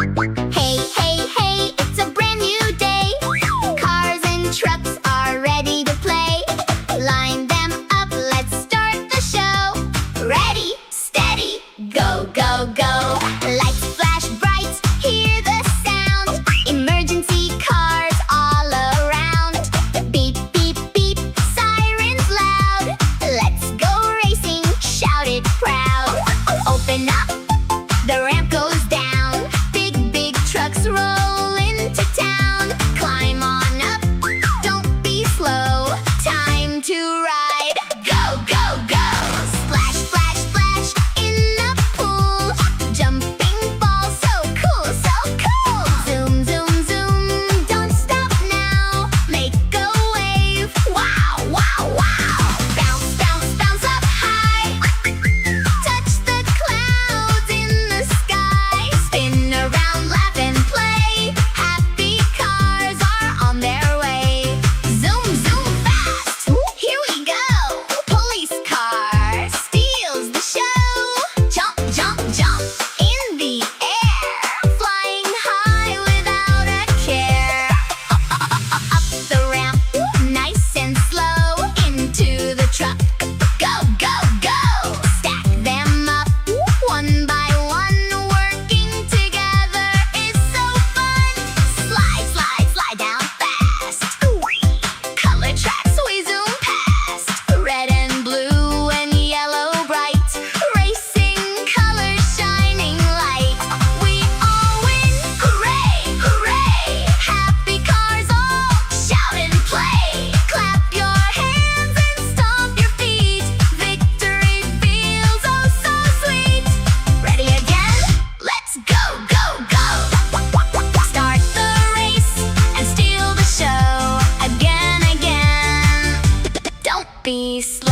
Hey, hey, hey, it's a brand new day. Cars and trucks are ready to play. Line them up, let's start the show. Ready, steady, go, go, go. Lights flash bright, hear the sound. Emergency cars all around. Beep, beep, beep, sirens loud. Let's go racing, shout it proud. Open up, the ramp goes down. Big, big trucks roll into town. Climb on up, don't be slow. Time to ride, go, go, go. Splash, splash, splash in the pool. Jumping balls, so cool, so cool. Zoom, zoom, zoom, don't stop now. Make a wave, wow, wow, wow. Bounce, bounce, bounce up high. Touch the clouds in the sky. Spin around, laugh and play. Happy cars are on their way. Zoom, zoom fast, here we go. Police car steals the show. Jump, jump, jump in the air. Flying high without a care. Up the ramp, nice and slow. Into the truck, go, go, go. Stack them up, one by one. Working together is so fun. Slide, slide, slide down fast. Color tracks we zoom past. Red and blue and yellow bright. Racing colors shining light. We all win, hooray, hooray. Happy cars all shout and play. Clap your hands and stomp your feet. Victory feels oh so sweet. Ready again? Let's go, go, go. Start the race and steal the show. Again, again. Don't be slow.